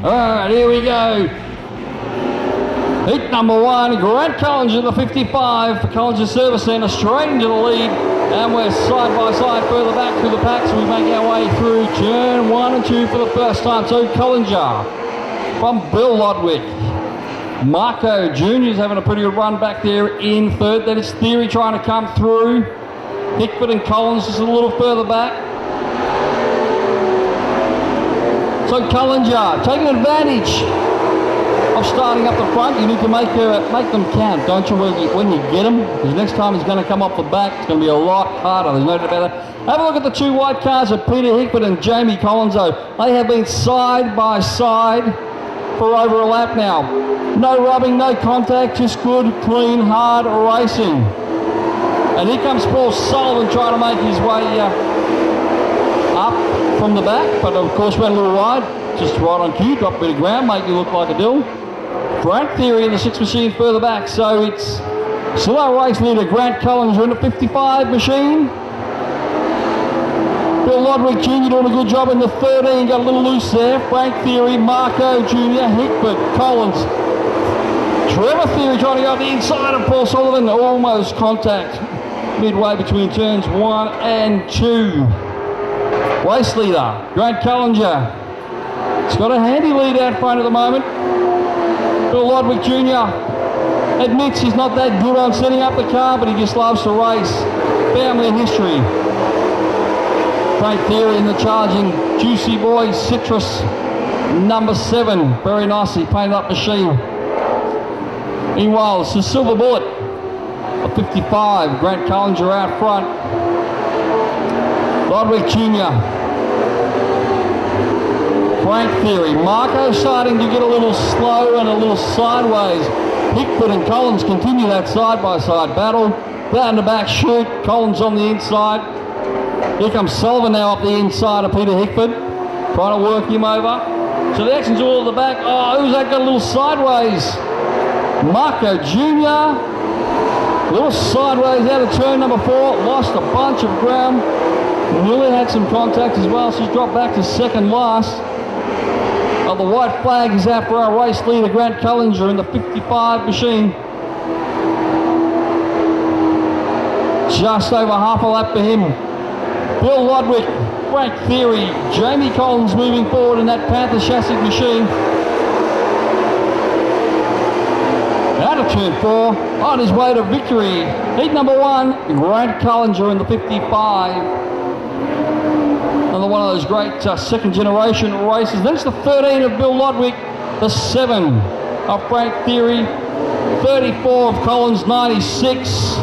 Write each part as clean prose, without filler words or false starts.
Alright, here we go. Heat number 1, Grant Collins in the 55 for Collins Service Centre, straight into the lead. And we're side by side further back through the packs. We make our way through turn 1 and 2 for the first time. So Collinger from Bill Lodwick. Marco Jr. is having a pretty good run back there in third. Then it's Theory trying to come through. Hickford and Collins just a little further back. So Collinger taking advantage of starting up the front. You need to make them count, don't you, when you get them? Because next time he's going to come off the back, it's going to be a lot harder. There's no doubt about that. Have a look at the two white cars of Peter Hickford and Jamie Collinso. They have been side by side for over a lap now. No rubbing, no contact, just good, clean, hard racing. And here comes Paul Sullivan trying to make his way up from the back, but of course went a little wide, just right on cue, dropped a bit of ground, make you look like a dill. Grant Theory in the 6 machine further back, so it's slow race leader Grant Collins in the 55 machine. Bill Lodwick Jr. doing a good job in the 13, got a little loose there. Frank Theory, Marco Jr., Hickford, Collins. Trevor Theory trying to go on the inside of Paul Sullivan, almost contact midway between turns 1 and 2. Race leader, Grant Collinger. He's got a handy lead out front at the moment. Bill Lodwick Jr. admits he's not that good on setting up the car, but he just loves to race. Family and history. Frank Theory in the charging Juicy Boy Citrus number 7. Very nicely painted up machine. Meanwhile, it's the Silver Bullet, a 55. Grant Collinger out front. Lodwick Jr. Frank Theory. Marco starting to get a little slow and a little sideways. Hickford and Collins continue that side-by-side battle. Down the back shoot. Collins on the inside. Here comes Sullivan now up the inside of Peter Hickford. Trying to work him over. So the action's all at the back. Oh, who's that got a little sideways? Marco Jr. A little sideways out of turn number 4. Lost a bunch of ground. Nearly had some contact as well. She's dropped back to second last. Oh, the white flag is out for our race leader, Grant Collinger, in the 55 machine. Just over half a lap for him. Bill Lodwick, Frank Theory, Jamie Collins moving forward in that Panther chassis machine. Out of turn 4, on his way to victory. Heat number 1, Grant Collinger in the 55. Another one of those great second generation races. Then it's the 13 of Bill Lodwick, the 7 of Frank Theory, 34 of Collins, 96.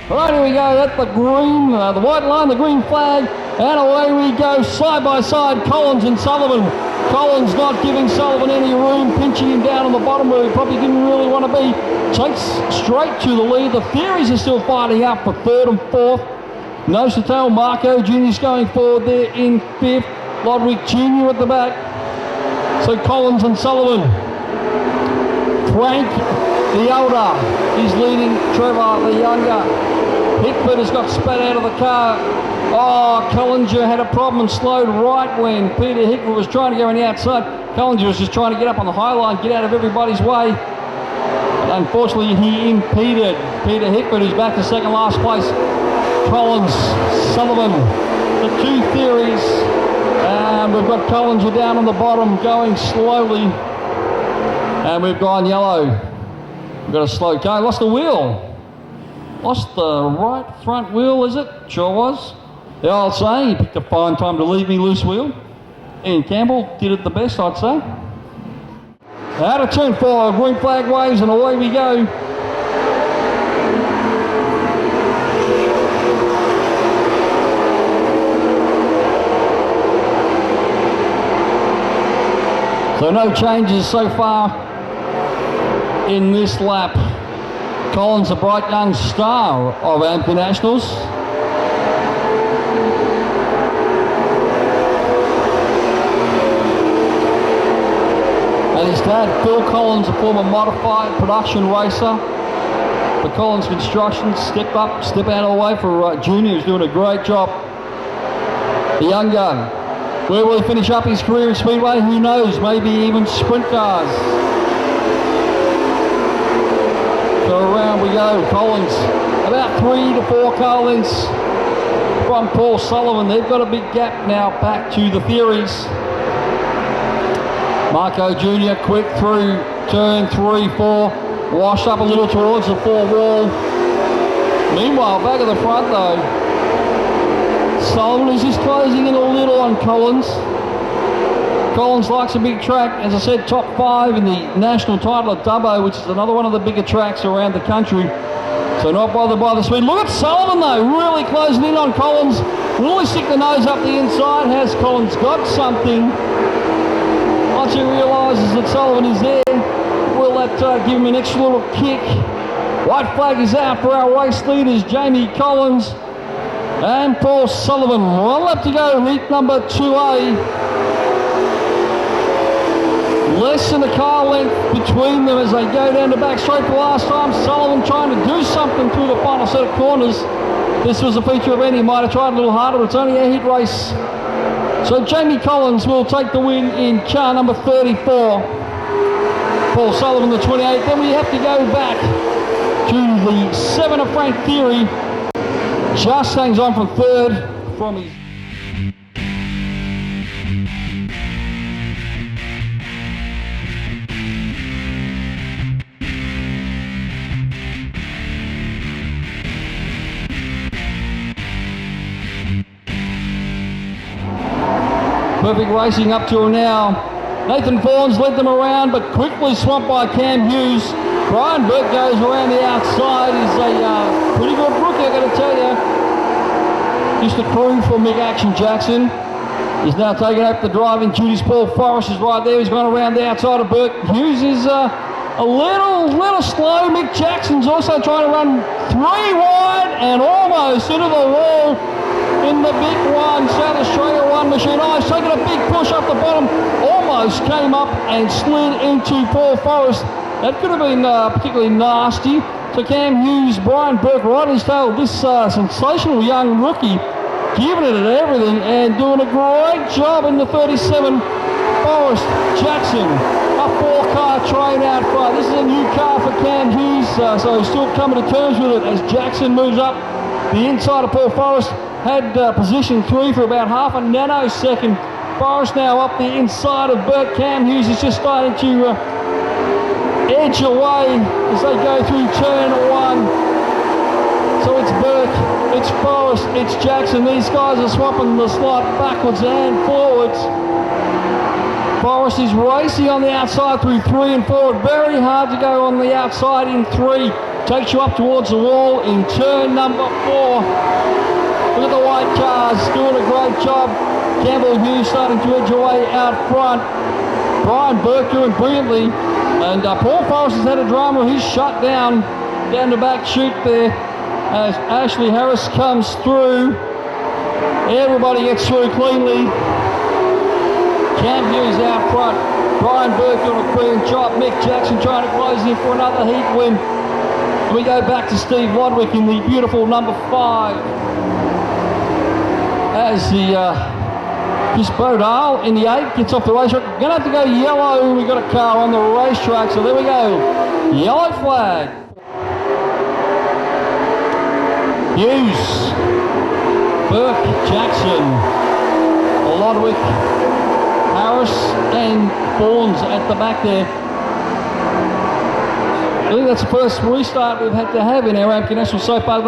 Right, here we go, at the green, the white line, the green flag, and away we go, side by side, Collins and Sullivan. Collins not giving Sullivan any room, pinching him down on the bottom where he probably didn't really want to be. Takes straight to the lead. The Theories are still fighting up for third and fourth. Nose to tail, Marco Jr.'s going forward there in fifth. Lodwick Jr. at the back. So Collins and Sullivan. Frank, the elder, is leading Trevor, the younger. Hickford has got spat out of the car. Oh, Collinger had a problem and slowed right when Peter Hickford was trying to go on the outside. Collinger was just trying to get up on the high line, get out of everybody's way. But unfortunately, he impeded Peter Hickford, who's back to second last place. Collins, Sullivan, the two Theories. And we've got Collinger down on the bottom, going slowly. And we've gone yellow. We've got a slow car. Lost the wheel. Lost the right front wheel, is it? Sure was. The old saying, he picked a fine time to leave me loose wheel. Ian Campbell did it the best, I'd say. Out of turn 4, green flag waves, and away we go. So no changes so far in this lap. Collins, a bright young star of AMCA Nationals. And his dad, Phil Collins, a former modified production racer for Collins Construction, stepped up, step out of the way for Junior, who's doing a great job. The young gun. Where will he finish up his career in Speedway? Who knows? Maybe even sprint cars. So around we go. Collins, about 3 to 4 car lengths from Paul Sullivan. They've got a big gap now back to the Theories. Marco Jr. quick through turn 3, 4. Washed up a little towards the 4 wall. Meanwhile, back at the front though, Sullivan is just closing in a little on Collins. Collins likes a big track. As I said, top 5 in the national title at Dubbo, which is another one of the bigger tracks around the country. So not bothered by the speed. Look at Sullivan though, really closing in on Collins. Will he stick the nose up the inside? Has Collins got something? Once he realises that Sullivan is there, will that give him an extra little kick? White flag is out for our race leaders, Jamie Collins and Paul Sullivan. One lap to go, heat number 2A. Less than a car length between them as they go down the back straight for last time. Sullivan trying to do something through the final set of corners. This was a feature event. He might have tried a little harder, but it's only a heat race. So Jamie Collins will take the win in car number 34. Paul Sullivan, the 28. Then we have to go back to the 7 of Frank Theory. Just hangs on from third from his... Perfect racing up till now. Nathan Vaughan's led them around, but quickly swamped by Cam Hughes. Brian Burke goes around the outside. He's a pretty good rookie, I got to tell you. Used to crew for Mick Action Jackson. He's now taking up the driving duties. Paul Forrest is right there. He's gone around the outside of Burke. Hughes is a little slow. Mick Jackson's also trying to run 3 wide and almost into the wall in the big one. South Australia 1 machine. Oh, he's taking a big push up the bottom. Almost came up and slid into Paul Forrest. That could have been particularly nasty. So Cam Hughes, Brian Burke right on his tail. This sensational young rookie giving it at everything and doing a great job in the 37. Forrest Jackson, a 4-car train out front. This is a new car for Cam Hughes, so he's still coming to terms with it as Jackson moves up the inside of Paul Forrest. Had position 3 for about half a nanosecond. Forrest now up the inside of Burke. Cam Hughes is just starting to edge away as they go through turn 1. So it's Burke, it's Forrest, it's Jackson. These guys are swapping the slot backwards and forwards. Forrest is racing on the outside through 3 and forward. Very hard to go on the outside in 3. takes you up towards the wall in turn number 4. Look at the white cars doing a great job. Campbell Hughes starting to edge away out front. Brian Burke doing brilliantly. And Paul Forrest has had a drama. He's shut down the back chute there as Ashley Harris comes through. Everybody gets through cleanly. Cam Hughes out front. Brian Burke doing a brilliant job. Mick Jackson trying to close in for another heat win. We go back to Steve Lodwick in the beautiful number 5. As the Chris Bodale in the 8 gets off the racetrack. Gonna have to go yellow. We got a car on the racetrack, so there we go. Yellow flag. Hughes, Burke, Jackson, Lodwick, Harris, and Fawns at the back there. I think that's the first restart we've had to have in our AMCA National so far.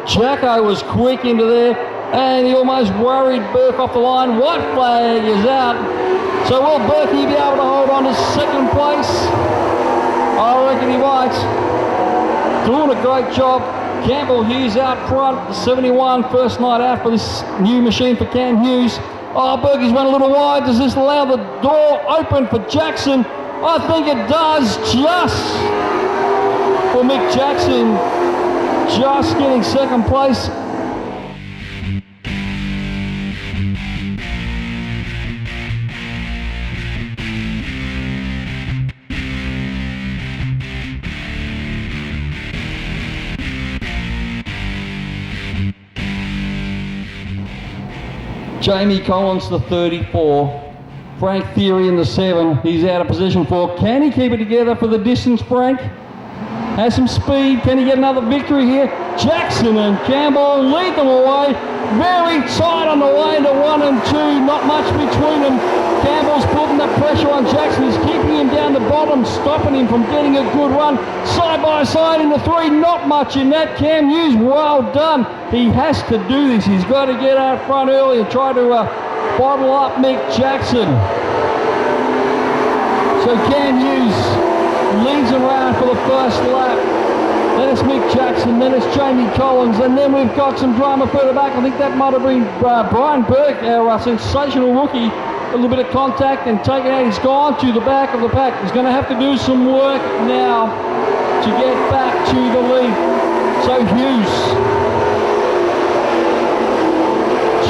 Jacko was quick into there, and he almost worried Burke off the line. White flag is out. So will Burke be able to hold on to second place? I reckon he might. Doing a great job. Campbell Hughes out front, the 71, first night out for this new machine for Cam Hughes. Oh, Burke's run a little wide. Does this allow the door open for Jackson? I think it does, just for Mick Jackson, just getting second place. Jamie Collins, the 34. Frank Theory in the 7. He's out of position 4. Can he keep it together for the distance, Frank? Has some speed. Can he get another victory here? Jackson and Campbell lead them away. Very tight on the way to 1 and 2. Not much between them. Campbell's putting the pressure on Jackson. He's keeping him down the bottom, stopping him from getting a good run. Side by side in the 3. Not much in that. Cam Hughes, well done. He has to do this. He's got to get out front early and try to bottle up Mick Jackson. So Cam Hughes leads him around for the first lap. Then it's Mick Jackson, then it's Jamie Collins, and then we've got some drama further back. I think that might have been Brian Burke, our sensational rookie. A little bit of contact and taken out. He's gone to the back of the pack. He's going to have to do some work now to get back to the lead. So Hughes,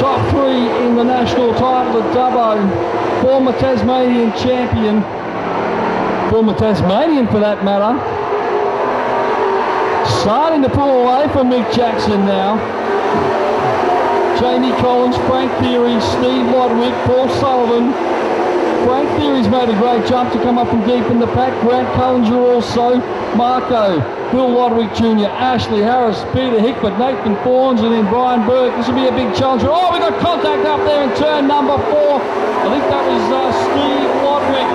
top 3 in the national title at Dubbo, former Tasmanian champion, former Tasmanian for that matter. Starting to pull away from Mick Jackson now. Jamie Collins, Frank Theory, Steve Lodwick, Paul Sullivan. Frank Theory's made a great jump to come up from deep in the pack. Grant Cullinger also. Marco, Bill Lodwick Jr., Ashley Harris, Peter Hickford, Nathan Fawns, and then Brian Burke. This will be a big challenge. Oh, we got contact up there in turn number 4. I think that was Steve Lodwick.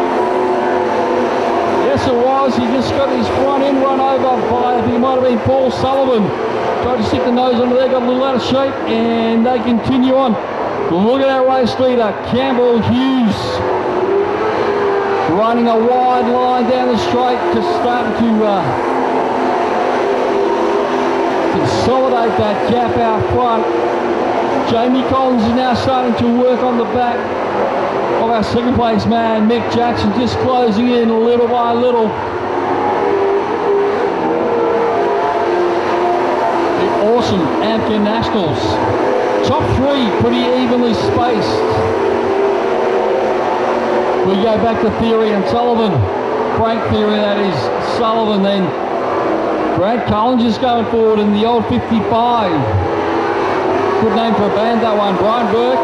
Yes, it was. He just got his front end run over by, I think it might have been Paul Sullivan. Tried to stick the nose under there, got a little out of shape, and they continue on. Look at our race leader, Campbell Hughes, running a wide line down the straight, just starting to consolidate that gap out front. Jamie Collins is now starting to work on the back of our second place man, Mick Jackson, just closing in little by little. Awesome AMCA Nationals. Top 3 pretty evenly spaced. We go back to Theory and Sullivan. Frank Theory, that is. Sullivan, then Grant Collins is going forward in the old 55. Good name for a band, that one. Brian Burke,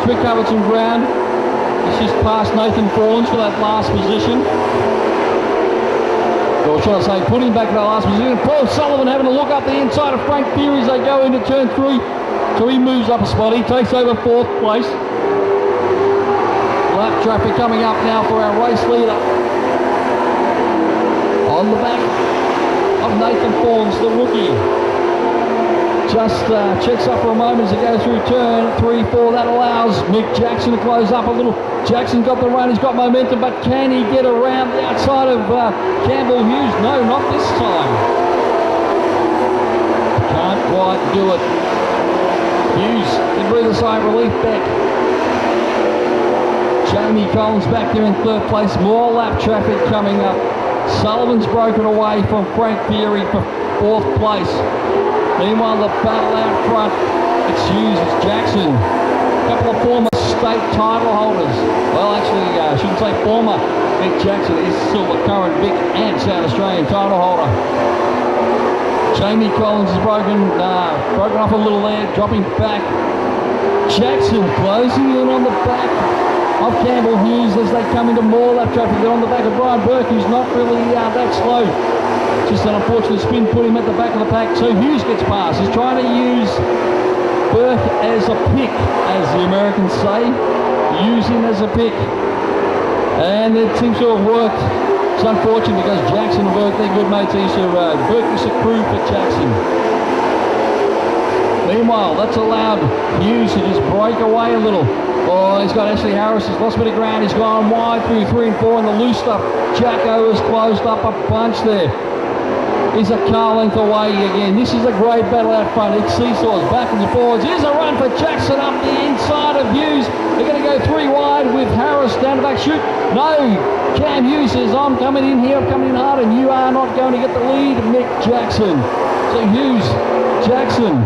recovered some ground. He's just past Nathan Fawns for that last position. Or should I say, put him back in that last position. Paul Sullivan having a look up the inside of Frank Theory as they go into turn 3. So he moves up a spot. He takes over 4th place. Lap traffic coming up now for our race leader. On the back of Nathan Fawns, the rookie. Just checks up for a moment as he goes through turn 3, 4. That allows Mick Jackson to close up a little. Jackson got the run, he's got momentum, but can he get around the outside of Campbell Hughes? No, not this time. Can't quite do it. Hughes can breathe a sigh of relief back. Jamie Collins back there in third place. More lap traffic coming up. Sullivan's broken away from Frank Fury for fourth place. Meanwhile, the battle out front, it's Hughes, it's Jackson. A couple of former state title holders. Well, actually, I shouldn't say former. Mick Jackson is still the current Vic and South Australian title holder. Jamie Collins is broken off a little there, dropping back. Jackson closing in on the back of Campbell Hughes as they come into more lap traffic. They're on the back of Brian Burke, who's not really that slow. Just an unfortunate spin put him at the back of the pack. So Hughes gets past. He's trying to use Burke as a pick, as the Americans say. Use him as a pick. And it seems to have worked. It's unfortunate because Jackson and Burke, they're good mates. Burke is a crew for Jackson. Meanwhile, that's allowed Hughes to just break away a little. Oh, he's got Ashley Harris. He's lost a bit of ground. He's gone wide through 3 and 4 in the loose stuff. Jacko has closed up a bunch there. He's a car length away again. This is a great battle out front. It seesaws back and forwards. Here's a run for Jackson up the inside of Hughes. They're going to go 3 wide with Harris down the back. Shoot. No. Cam Hughes says, I'm coming in here. I'm coming in hard, and you are not going to get the lead. Mick Jackson. So Hughes, Jackson.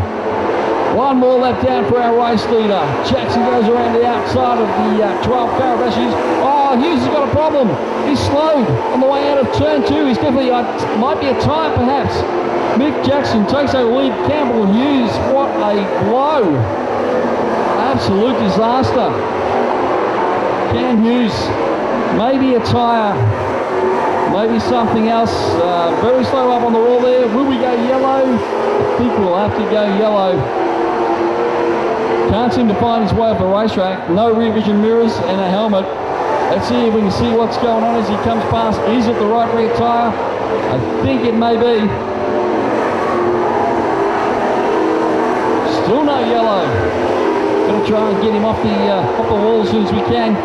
One more lap down for our race leader. Jackson goes around the outside of the 12 car of Hughes. Oh, Hughes has got a problem. He's slowed on the way out of turn 2. He's definitely, might be a tyre perhaps. Mick Jackson takes over lead. Campbell Hughes, what a blow. Absolute disaster. Cam Hughes, maybe a tyre, maybe something else. Very slow up on the wall there. Will we go yellow? I think we'll have to go yellow. Can't seem to find his way up the racetrack. No rear vision mirrors and a helmet. Let's see if we can see what's going on as he comes past. Is it the right rear tyre? I think it may be. Still no yellow. Gonna try and get him off the wall as soon as we can.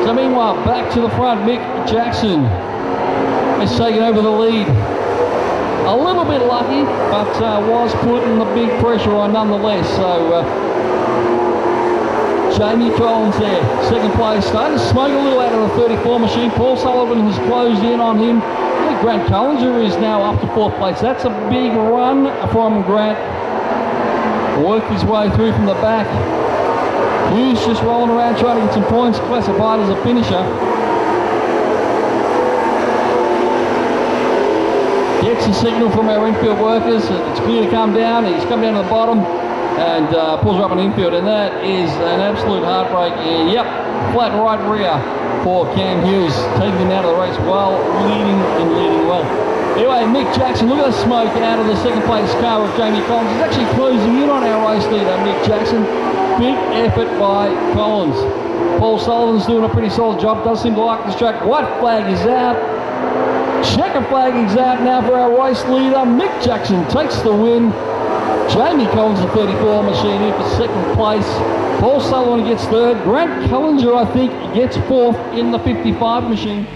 So meanwhile, back to the front, Mick Jackson is taking over the lead. A little bit lucky, but was putting the big pressure on nonetheless. So Jamie Collins there, second place. Starting to smoke a little out of the 34 machine. Paul Sullivan has closed in on him. I think Grant Cullinger is now up to 4th place. That's a big run from Grant. Worked his way through from the back. Hughes just rolling around trying to get some points classified as a finisher. Gets a signal from our infield workers. It's clear to come down. He's come down to the bottom and pulls her up an infield, and that is an absolute heartbreak. And yep, flat right rear for Cam Hughes, taking him out of the race while leading well. Anyway, Mick Jackson, look at the smoke out of the second place car of Jamie Collins. He's actually closing in on our race leader, Mick Jackson. Big effort by Collins. Paul Sullivan's doing a pretty solid job. Does seem to like this track. White flag is out. Checker flag is out now for our race leader. Mick Jackson takes the win. Jamie Collins, the 34 machine, in for second place. Paul Sullivan gets third. Grant Cullinger, I think, gets fourth in the 55 machine.